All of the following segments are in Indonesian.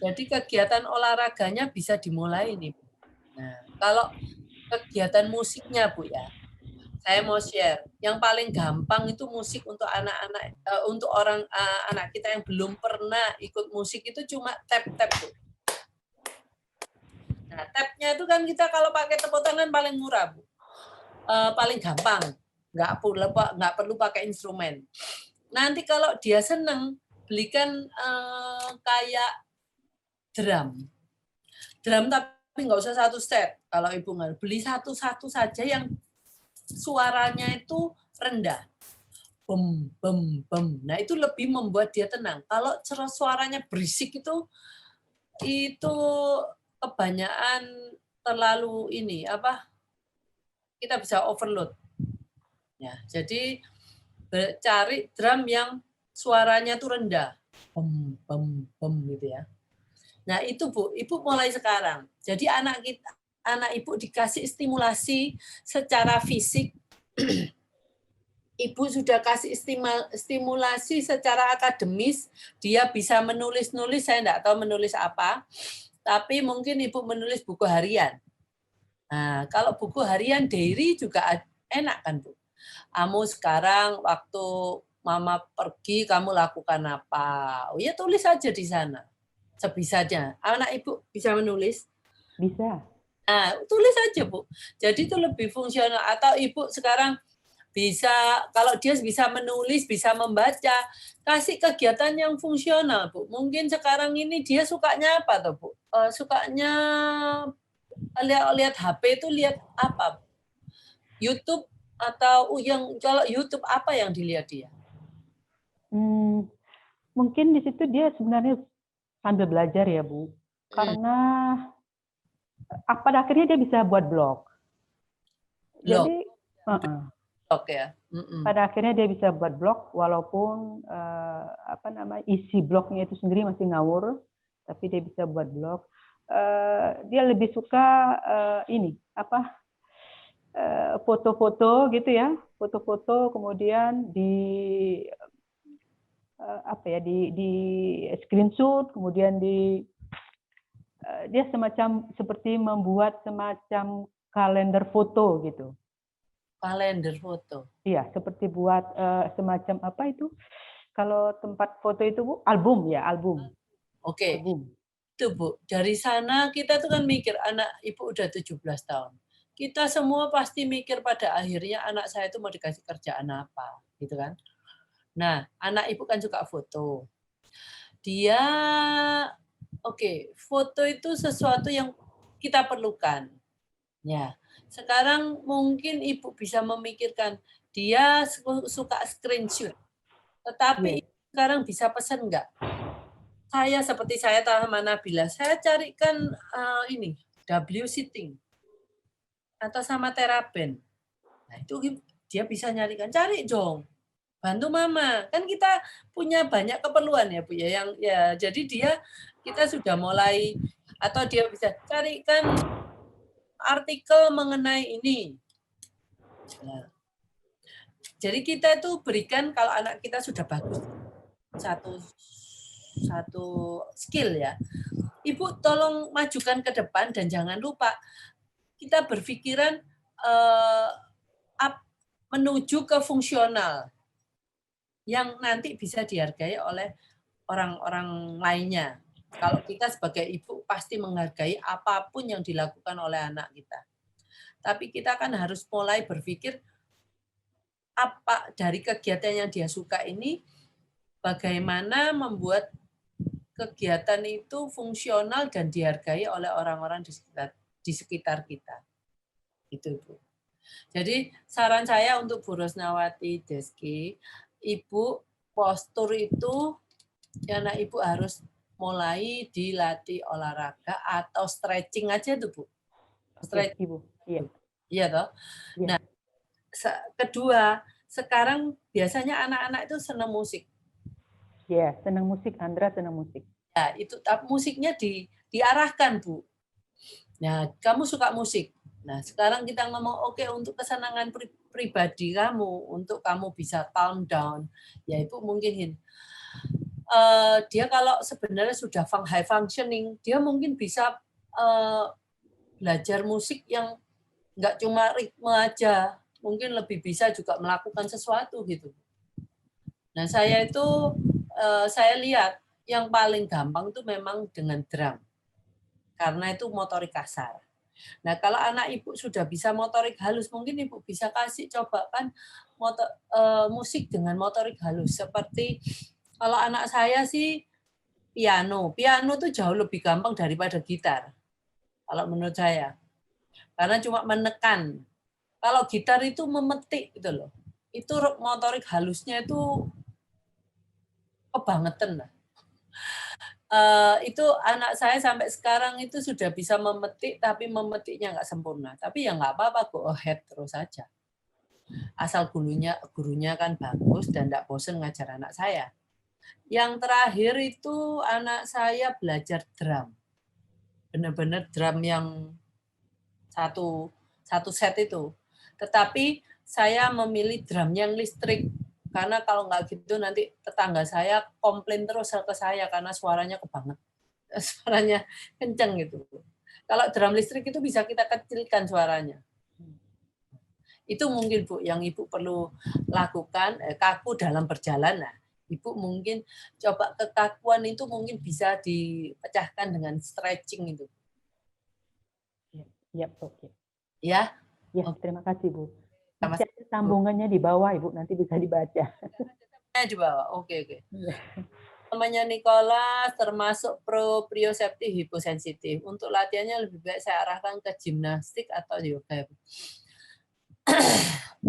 Jadi kegiatan olahraganya bisa dimulai nih. Nah, kalau kegiatan musiknya Bu ya, saya mau share. Yang paling gampang itu musik untuk anak-anak, untuk anak kita yang belum pernah ikut musik itu cuma tap-tap Bu. Nah, tap-nya itu kan kita kalau pakai tepuk tangan paling murah Bu. Paling gampang. Nggak perlu pakai instrumen. Nanti kalau dia seneng, belikan kayak drum. Drum tapi nggak usah satu set. Kalau ibu nggak beli satu-satu saja yang suaranya itu rendah. Bem, bem, bem. Nah itu lebih membuat dia tenang. Kalau suaranya berisik itu kebanyakan terlalu ini apa? Kita bisa overload. Ya, jadi cari drum yang suaranya tuh rendah. Bem, bem, bem gitu ya. Nah, itu Bu, Ibu mulai sekarang. Jadi anak Ibu dikasih stimulasi secara fisik, Ibu sudah kasih stimulasi secara akademis, dia bisa menulis-nulis, saya enggak tahu menulis apa, tapi mungkin Ibu menulis buku harian. Nah, kalau buku harian diary juga enak kan, Bu? Kamu sekarang waktu Mama pergi, kamu lakukan apa? Oh ya tulis aja di sana. Sebisanya. Anak Ibu bisa menulis? Bisa. Nah, tulis aja, Bu. Jadi itu lebih fungsional. Atau Ibu sekarang bisa, kalau dia bisa menulis, bisa membaca, kasih kegiatan yang fungsional, Bu. Mungkin sekarang ini dia sukanya apa, tuh, Bu? Sukanya lihat HP itu lihat apa? YouTube atau yang kalau YouTube apa yang dilihat dia? Mungkin di situ dia sebenarnya sambil belajar ya, Bu. Karena pada akhirnya dia bisa buat blog. Blog. Jadi, Blog ya. pada akhirnya dia bisa buat blog walaupun isi blognya itu sendiri masih ngawur, tapi dia bisa buat blog. Dia lebih suka foto-foto gitu ya, foto-foto kemudian di screenshot, kemudian dia semacam seperti membuat semacam kalender foto gitu. Kalender foto. Iya, seperti buat semacam apa itu? Kalau tempat foto itu Bu, album ya, album. Oke. Album. Itu Bu, dari sana kita tuh kan mikir anak Ibu udah 17 tahun. Kita semua pasti mikir pada akhirnya anak saya itu mau dikasih kerjaan apa, gitu kan. Nah, anak Ibu kan suka foto. Dia, foto itu sesuatu yang kita perlukan. Ya, sekarang mungkin Ibu bisa memikirkan, dia suka screenshot. Tetapi sekarang bisa pesan enggak? Seperti saya sama Nabila, saya carikan W sitting atau sama terapen. Nah, itu dia bisa nyarikan, cari dong. Bantu Mama. Kan kita punya banyak keperluan ya, Bu ya. Jadi kita sudah mulai atau dia bisa carikan artikel mengenai ini. Nah, jadi kita itu berikan kalau anak kita sudah bagus satu skill ya. Ibu tolong majukan ke depan dan jangan lupa kita berpikiran menuju ke fungsional yang nanti bisa dihargai oleh orang-orang lainnya. Kalau kita sebagai ibu pasti menghargai apapun yang dilakukan oleh anak kita. Tapi kita kan harus mulai berpikir apa dari kegiatan yang dia suka ini, bagaimana membuat kegiatan itu fungsional dan dihargai oleh orang-orang di sekitar kita. Itu, Bu. Jadi saran saya untuk Bu Rosnawati Deski, Ibu postur itu anak Ibu harus mulai dilatih olahraga atau stretching aja tuh, Bu. Stretching, Bu. Iya. Iya toh? Nah, kedua, sekarang biasanya anak-anak itu senang musik. Iya, senang musik, Andra senang musik. Ya, itu musiknya diarahkan, Bu. Nah, kamu suka musik. Nah, sekarang kita ngomong untuk kesenangan pribadi kamu, untuk kamu bisa calm down, ya Ibu mungkin dia kalau sebenarnya sudah high functioning, dia mungkin bisa belajar musik yang nggak cuma ritme aja, mungkin lebih bisa juga melakukan sesuatu gitu. Nah, saya lihat yang paling gampang itu memang dengan drum, karena itu motorik kasar. Nah, kalau anak ibu sudah bisa motorik halus, mungkin ibu bisa kasih cobakan musik dengan motorik halus. Seperti kalau anak saya sih piano. Piano tuh jauh lebih gampang daripada gitar. Kalau menurut saya. Karena cuma menekan. Kalau gitar itu memetik gitu loh. Itu motorik halusnya itu kebangetan lah. Itu anak saya sampai sekarang itu sudah bisa memetik, tapi memetiknya nggak sempurna. Tapi ya nggak apa-apa, go ahead terus saja. Asal gurunya kan bagus dan nggak bosen ngajar anak saya. Yang terakhir itu anak saya belajar drum. Benar-benar drum yang satu set itu. Tetapi saya memilih drum yang listrik. Karena kalau nggak gitu nanti tetangga saya komplain terus ke saya karena suaranya kebanget. Suaranya kenceng gitu. Kalau drum listrik itu bisa kita kecilkan suaranya. Itu mungkin Bu yang Ibu perlu lakukan, kaku dalam perjalanan. Ibu mungkin coba kekakuan itu mungkin bisa dipecahkan dengan stretching itu. Ya, oke. Ya. Ya, terima kasih Bu. Sama Masih ada sambungannya di bawah Ibu, nanti bisa dibaca. di bawah. Oke. Namanya Nicholas termasuk proprioceptif hiposensitif. Untuk latihannya lebih baik saya arahkan ke gimnastik atau yoga.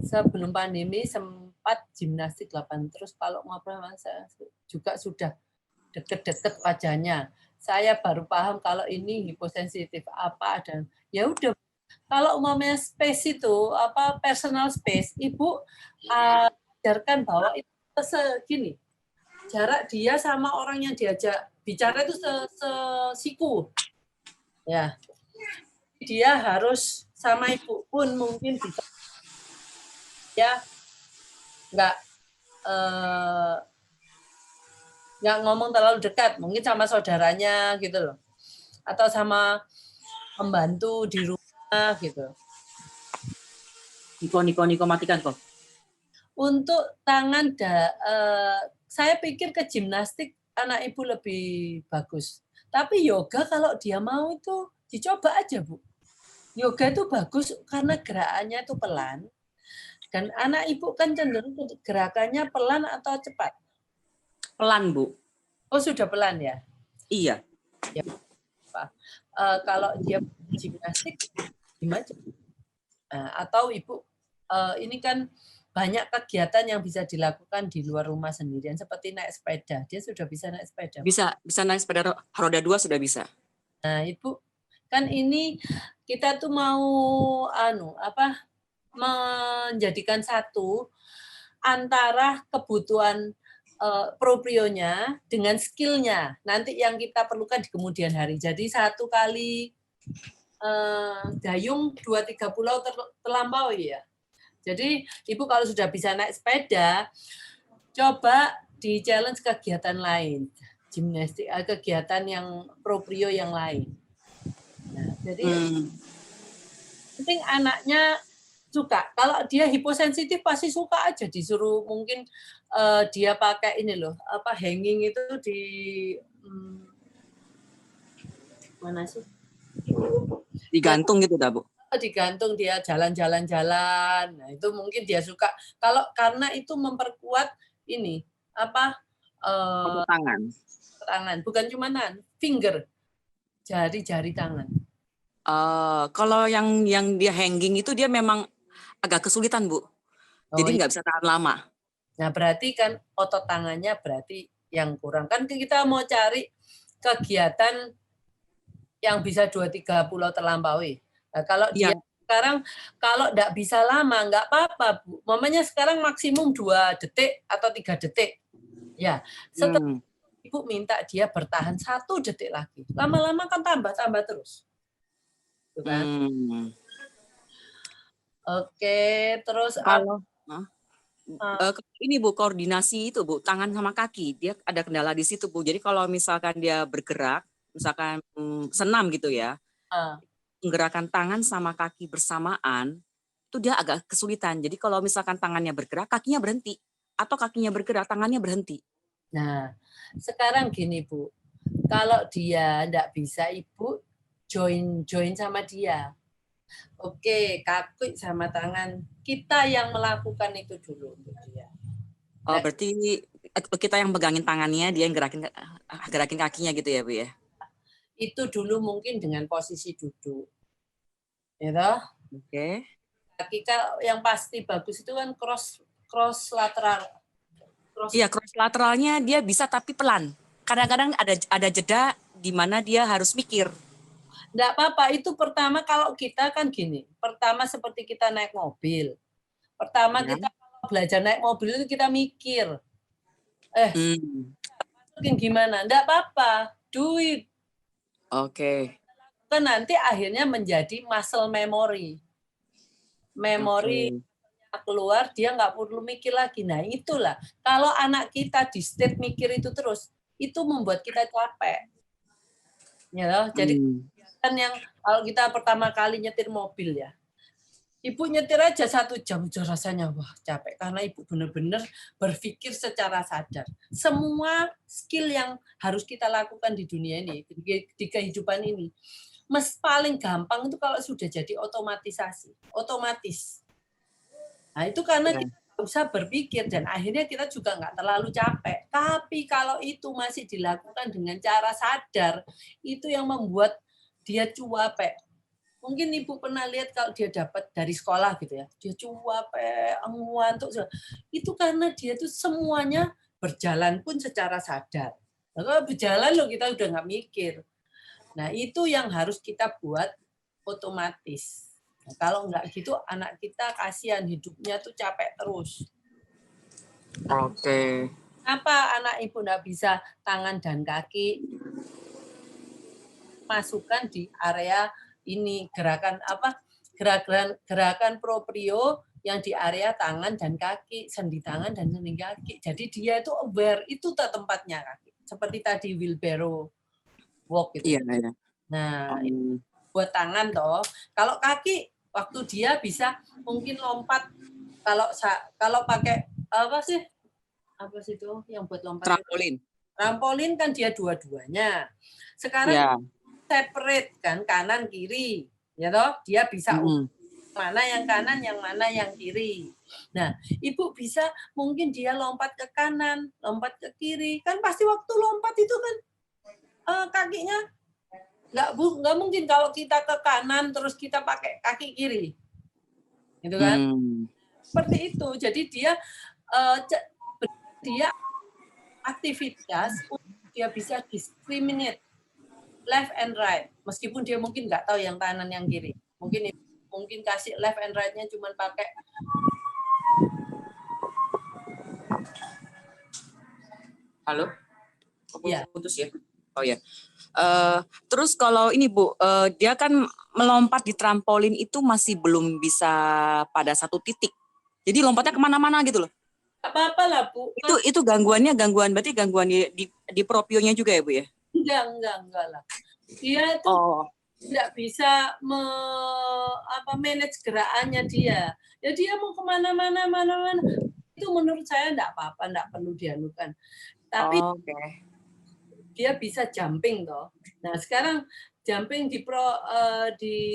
Sebelum pandemi sempat gimnastik 8, terus kalau ngobrol saya juga sudah deket-deket wajahnya. Saya baru paham kalau ini hiposensitif apa dan ya udah. Kalau umpamanya space itu personal space, Ibu ajarkan bahwa itu segini. Jarak dia sama orang yang diajak bicara itu sesiku. Ya. Dia harus sama Ibu pun mungkin bisa ya nggak ngomong terlalu dekat, mungkin sama saudaranya gitu loh, atau sama pembantu di rumah gitu. Niko matikan kok. Untuk tangan, saya pikir ke gimnastik anak ibu lebih bagus. Tapi yoga kalau dia mau itu dicoba aja Bu. Yoga itu bagus karena gerakannya itu pelan. Dan anak ibu kan cenderung gerakannya pelan atau cepat? Pelan Bu. Oh sudah pelan ya? Iya. Ya, kalau dia gimnastik gimana? Atau ibu ini kan banyak kegiatan yang bisa dilakukan di luar rumah sendirian seperti naik sepeda. Dia sudah bisa naik sepeda. Bisa naik sepeda roda 2 sudah bisa. Nah, Ibu kan ini kita tuh mau menjadikan satu antara kebutuhan proprionya dengan skillnya. Nanti yang kita perlukan di kemudian hari. Jadi satu kali dayung 2-3 pulau terlampaui ya. Jadi Ibu kalau sudah bisa naik sepeda, coba di challenge kegiatan lain, gimnastik, kegiatan yang proprio yang lain. Nah, jadi penting anaknya suka. Kalau dia hiposensitif pasti suka aja disuruh mungkin dia pakai ini loh, hanging itu di mana sih? Digantung gitu dah Bu. Digantung dia jalan-jalan. Nah, itu mungkin dia suka. Kalau karena itu memperkuat ini tangan, bukan cuma finger, jari tangan. Kalau yang dia hanging itu dia memang agak kesulitan Bu. Jadi nggak bisa tahan lama. Nah berarti kan otot tangannya berarti yang kurang. Kan kita mau cari kegiatan yang bisa 2-3 pulau terlampaui. Nah, kalau dia sekarang kalau nggak bisa lama nggak apa-apa Bu. Mamanya sekarang maksimum 2 detik atau 3 detik. Ya, setelah Ibu minta dia bertahan 1 detik lagi. Lama-lama kan tambah terus. Gitu kan? Oke, terus Ini Bu, koordinasi itu Bu, tangan sama kaki, dia ada kendala di situ Bu. Jadi kalau misalkan dia bergerak, misalkan senam gitu ya, Ah, menggerakkan tangan sama kaki bersamaan, itu dia agak kesulitan. Jadi kalau misalkan tangannya bergerak, kakinya berhenti. Atau kakinya bergerak, tangannya berhenti. Nah, sekarang gini Bu, kalau dia enggak bisa Ibu join sama dia. Oke, kaki sama tangan kita yang melakukan itu dulu untuk dia. Oh, Nah, berarti kita yang pegangin tangannya, dia yang gerakin kakinya gitu ya Bu ya? itu dulu mungkin dengan posisi duduk. Ya toh? Oke. Kaki yang pasti bagus itu kan cross lateral. Iya, cross lateralnya dia bisa tapi pelan. Kadang-kadang ada jeda di mana dia harus mikir. Enggak apa-apa, itu pertama kalau kita kan gini. Pertama seperti kita naik mobil. Pertama Ya. kita kalau belajar naik mobil itu kita mikir. Hmm. Mungkin gimana? Enggak apa-apa, do it. Oke. Kan nanti akhirnya menjadi muscle memory. Memori Oke. keluar, dia nggak perlu mikir lagi. Nah itulah, kalau anak kita di state mikir itu terus, itu membuat kita capek. Ya, loh. Jadi kan yang kalau kita pertama kali nyetir mobil ya, ibu nyetir aja 1 jam udah rasanya wah capek karena ibu benar-benar berpikir secara sadar. Semua skill yang harus kita lakukan di dunia ini, di kehidupan ini, paling gampang itu kalau sudah jadi otomatis. Nah itu karena Ya. kita nggak usah berpikir dan akhirnya kita juga nggak terlalu capek. Tapi kalau itu masih dilakukan dengan cara sadar, itu yang membuat dia cuapek. Mungkin ibu pernah lihat kalau dia dapat dari sekolah gitu ya, dia cuapek, ngantuk. Itu karena dia tuh semuanya berjalan pun secara sadar. Nah, kalau berjalan loh kita udah nggak mikir. Nah itu yang harus kita buat otomatis. Nah, kalau nggak gitu anak kita kasihan hidupnya tuh capek terus. Oke. Apa anak ibu nggak bisa tangan dan kaki masukkan di area ini gerakan apa gerakan proprio yang di area tangan dan kaki, sendi tangan dan sendi kaki. Jadi dia itu aware itu tempatnya kaki. Seperti tadi wheelbarrow walk gitu. Iya, iya. Nah, buat tangan toh. Kalau kaki waktu dia bisa mungkin lompat kalau pakai apa sih? Apa sih itu yang buat lompat? Trampolin. Trampolin kan dia Ya. dua-duanya. Sekarang separate kan kanan kiri. Ya toh, dia bisa mana yang kanan, yang mana yang kiri. Nah, ibu bisa mungkin dia lompat ke kanan, lompat ke kiri. Kan pasti waktu lompat itu kan kakinya nggak mungkin kalau kita ke kanan terus kita pakai kaki kiri, gitu kan? Seperti itu. Jadi dia aktivitas dia bisa discriminate left and right, meskipun dia mungkin nggak tahu yang kanan yang kiri. Mungkin kasih left and right-nya cuma pakai. Halo? Iya. Putus ya? Oh ya. Terus kalau ini Bu, dia kan melompat di trampolin itu masih belum bisa pada satu titik. Jadi lompatnya kemana-mana gitu loh. Apa-apa lah Bu. Itu berarti gangguan di propionya juga ya Bu ya? Enggak lah. Dia itu tidak bisa manage gerakannya dia. Ya dia mau kemana-mana, itu menurut saya enggak apa-apa, enggak perlu dianukan. Tapi dia bisa jumping toh. Nah sekarang jumping di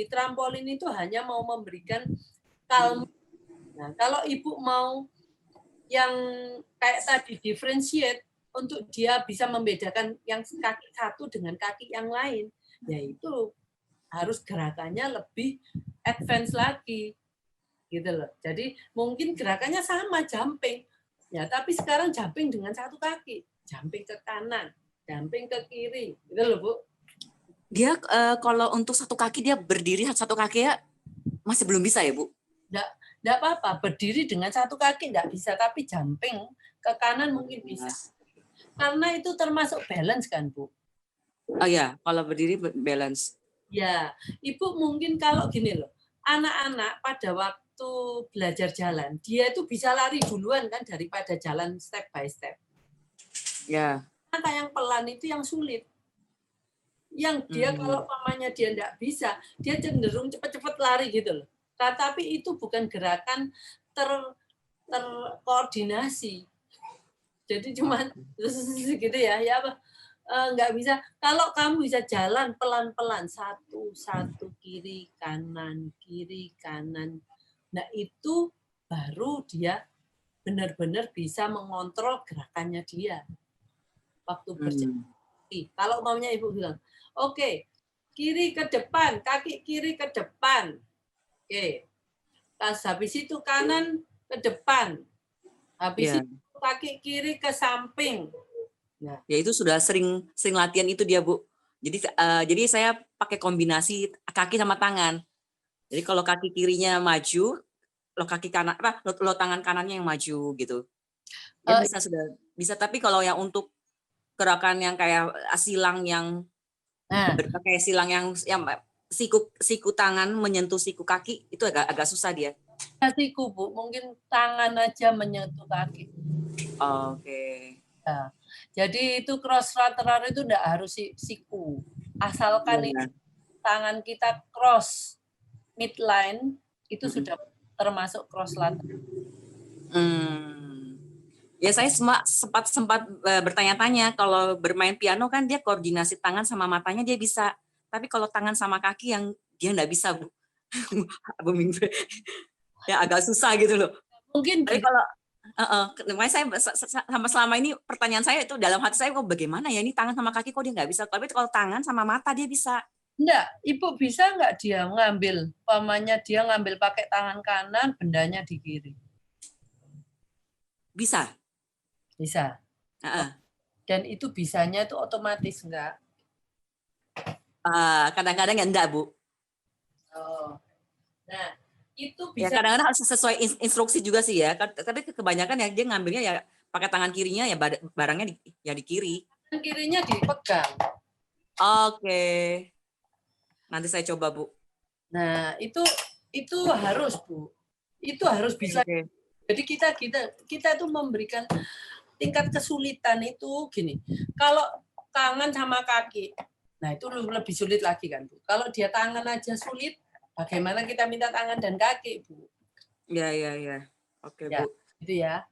trampolin itu hanya mau memberikan kalm. Nah kalau ibu mau yang kayak tadi differentiate untuk dia bisa membedakan yang kaki satu dengan kaki yang lain, yaitu harus gerakannya lebih advance lagi, gitu loh. Jadi mungkin gerakannya sama jumping, ya tapi sekarang jumping dengan satu kaki, jumping ke kanan, jumping ke kiri, gitu loh Bu. Dia kalau untuk satu kaki dia berdiri satu kaki ya masih belum bisa ya Bu? Nggak apa-apa, berdiri dengan satu kaki nggak bisa, tapi jumping ke kanan mungkin bisa. Karena itu termasuk balance kan, Bu? Oh ya, kalau berdiri balance. Ya, Ibu mungkin kalau gini loh, anak-anak pada waktu waktu belajar jalan, dia itu bisa lari duluan kan daripada jalan step by step. Ya. Langkah yang pelan itu yang sulit. Yang dia kalau pamannya dia enggak bisa, dia cenderung cepat-cepat lari gitu loh. Tetapi itu bukan gerakan terkoordinasi. Jadi cuma gitu ya apa nggak bisa. Kalau kamu bisa jalan pelan-pelan satu kiri kanan, nah itu baru dia benar-benar bisa mengontrol gerakannya dia waktu berjalan. Kalau maunya ibu bilang, oke, kiri ke depan, kaki kiri ke depan, oke. Habis itu kanan ke depan, habis Ya. itu kaki kiri ke samping. Nah, Ya itu sudah sering latihan itu dia, Bu. Jadi saya pakai kombinasi kaki sama tangan. Jadi kalau kaki kirinya maju, lo tangan kanannya yang maju gitu. Ya bisa, tapi kalau yang untuk gerakan yang kayak silang yang pakai silang yang siku tangan menyentuh siku kaki itu agak susah dia. siku, Bu, mungkin tangan aja menyentuh kaki. Oke. Nah, jadi itu cross lateral itu enggak harus siku. Asalkan itu tangan kita cross midline itu sudah termasuk cross lateral. Ya saya sempat bertanya-tanya kalau bermain piano kan dia koordinasi tangan sama matanya dia bisa, tapi kalau tangan sama kaki yang dia nggak bisa, Bu. Ya agak susah gitu loh. Mungkin tapi kalau makanya saya sama selama ini pertanyaan saya itu dalam hati saya kok bagaimana ya ini tangan sama kaki kok dia nggak bisa, tapi kalau tangan sama mata dia bisa. Enggak, Ibu bisa enggak dia ngambil, pamannya dia ngambil pakai tangan kanan, bendanya di kiri? Bisa. Bisa. Dan itu bisanya itu otomatis enggak? Kadang-kadang ya enggak, Bu. Oh. Nah, itu Ya bisa. kadang-kadang harus sesuai instruksi juga sih ya. Tapi kebanyakan ya dia ngambilnya ya pakai tangan kirinya ya barangnya di kiri. Tangan kirinya dipegang. Oke. Nanti saya coba, Bu. Nah, itu harus, Bu. Itu harus bisa. Okay. Jadi kita tuh memberikan tingkat kesulitan itu gini. Kalau tangan sama kaki, nah itu lebih sulit lagi kan, Bu. Kalau dia tangan aja sulit, bagaimana kita minta tangan dan kaki, Bu? Ya. Oke, Ya, Bu. itu ya.